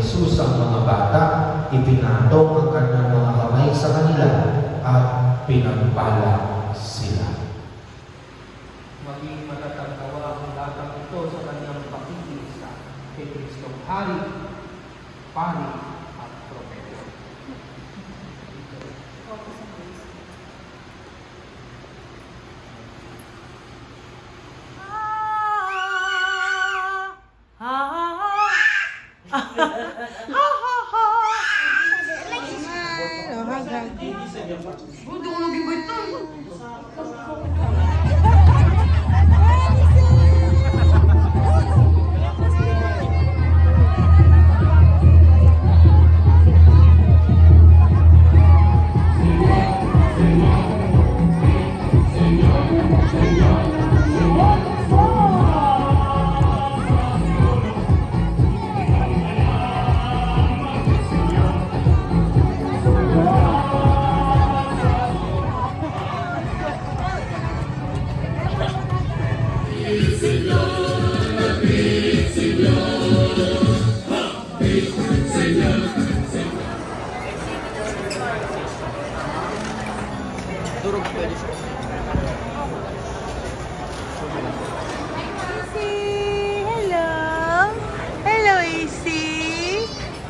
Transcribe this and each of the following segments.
Jesus ang mga bata, ipinatong ang kanyang mga kamay sa kanila at pinagpala sila. Maging matatagdawa ang batang ito sa kanyang pakikiisa kay Kristong Hari, Pari at Propeta. Hello. Hello, AC.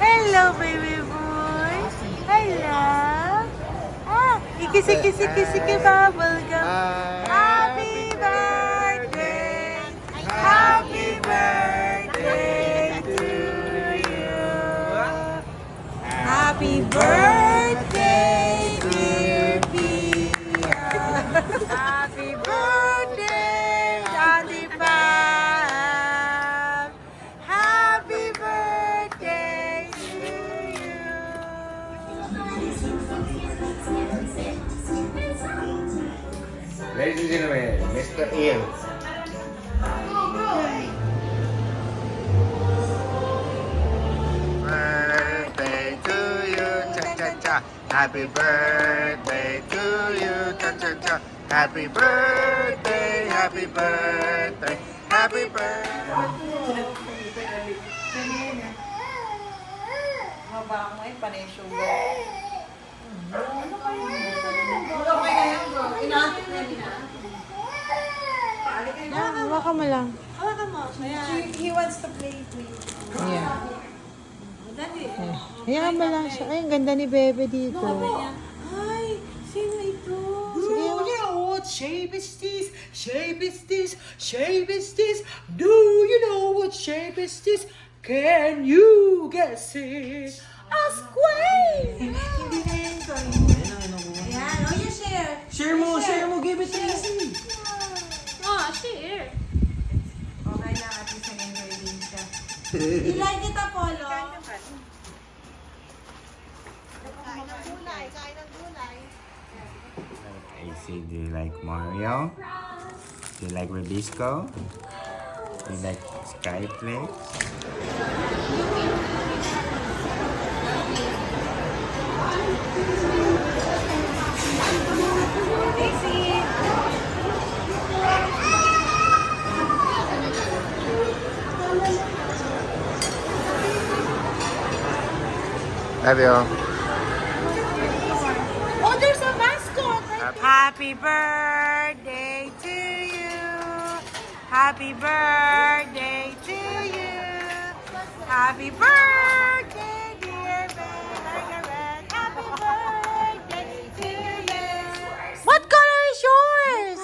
Hello, baby boy. Hello. Ikisi bubble gum. Happy birthday. Happy birthday to you. Happy birthday, dear Pia. Happy birthday, Daddy Pam. Happy birthday to you. Ladies and gentlemen, Mr. Ian. Birthday to you, cha cha cha. Happy birthday to you, cha cha cha. Happy birthday, happy birthday, happy birthday. Mabang ay panay sugar. Ano kayo? Ano kayo bro? Inaantok na nila. Hawakan mo lang. Hawakan mo. He wants to play with me. Yeah. Ayan mo lang siya. Ay, ang ganda ni Bebe dito. Ay, sino ito? Do you know what shape is this? Shape is this? Shape is this? Do you know what shape is this? Can you guess it? A square! Hindi na yun, sorry. Ayan, oh, you share. Share mo, give it to me. Share. Okay lang, at least nag-enjoy din siya. Ilan kita, Polo? I say, do you like Mario? Do you like Rabisco? Do you like Skyflakes? Love you. Oh, there's a mascot! Happy birthday to you. Happy birthday to you. Happy birthday, dear Margaret. Happy birthday to you. What color is yours?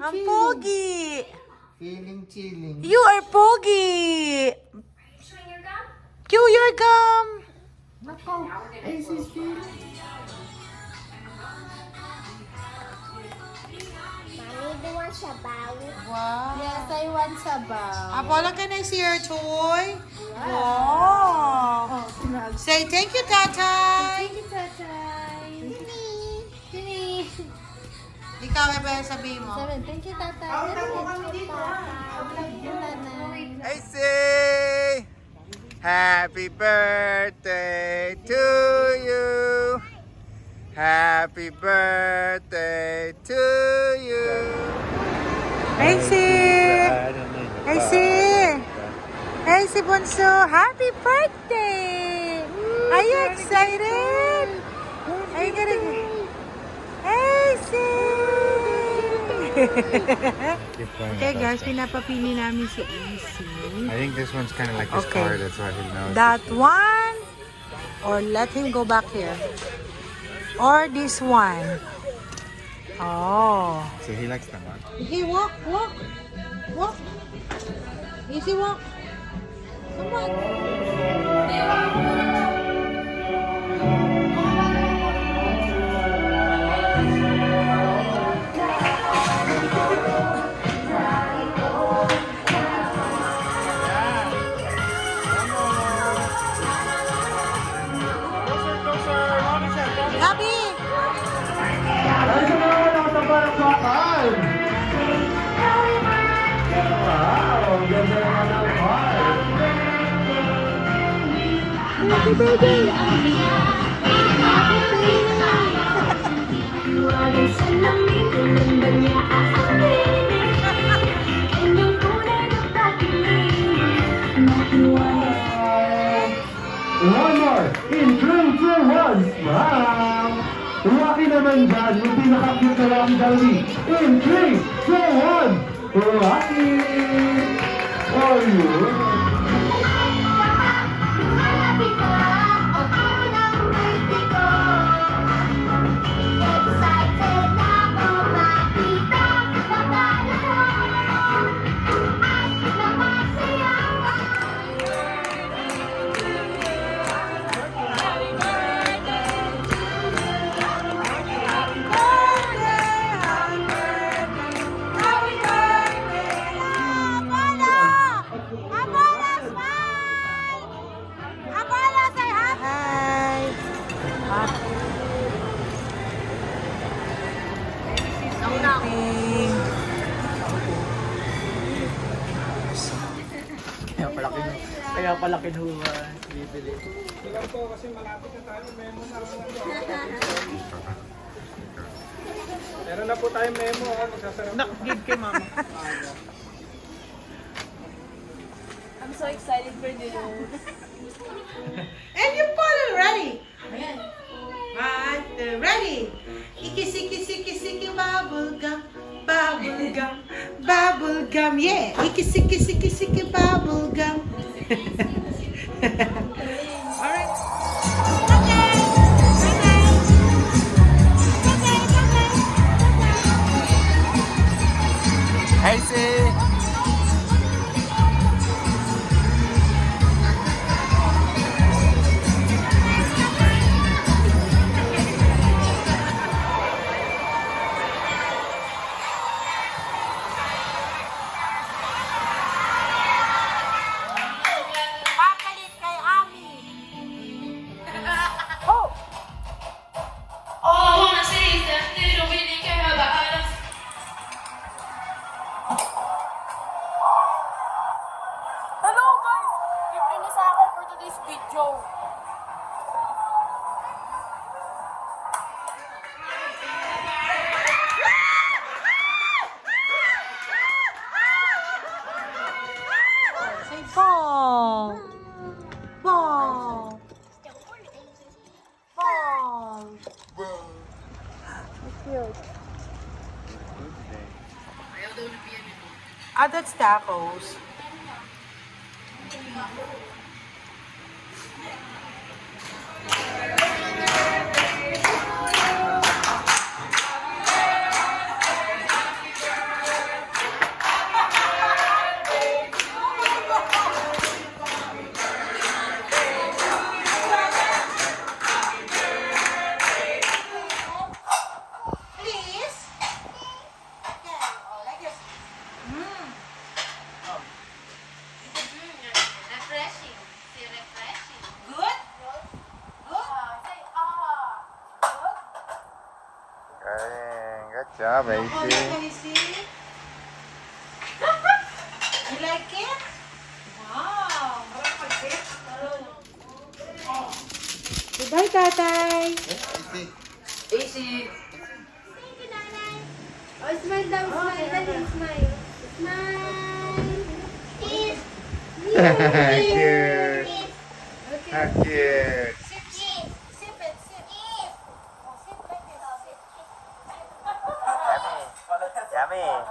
Ang pogi. Feeling chilling. You are pogi. Chew your gum. Mommy, do you want sabaw? Wow. Yes, I want sabaw. Apollo, can I see your toy? Wow. Say thank you, Tatay. Thank you, Tatay. Tini. Ikaw, ano ba yung sabihin mo? Thank you, Tatay. Thank you, Tatay. I say, happy birthday to you. Happy birthday to you. Hey, si. Hey, si. Hey, si Bunso. Happy birthday. Are you excited? Are you gonna go? Hey, Okay guys, pinapapili namin si Easy. I think this one's kind of like his Okay. car, that's why he knows. That one, or let him go back here. Or this one. Oh. So he likes that one. Easy, walk. Easy, walk. Come on. Gabi! One more. In 3, 2, 1. Smile. Rocky naman dyan. Yung pinaka-cute na Rocky Dalby. In 3, 2, 1. Rocky. Ayun. Kaya pala kinuha. Bibili. Meron na po tayong memo. Magsasarap. Nakgig kay mama. I'm so excited for this. And you put it ready. One, two, ready. Iki siki siki siki bubble gum, bubble gum, yeah. Iki siki siki siki bubble gum. All right. Hey, see. Papalit kay Ami. All I wanna say is that they don't really care about us. Hello guys! Libre na sa akin for today's video. Say ball. Ball. Ball. Ah, that's tacos. Please? Okay, oh, like this. Refreshing. Say refreshing. Good? Good? Say Good job, Oh, AC. can you see? You like it? Wow. Goodbye, Tatay. AC. Oh, smile daw, smile. Dali, smile. Smile. Kiss. Cute. Okay. How cute. Sit kami.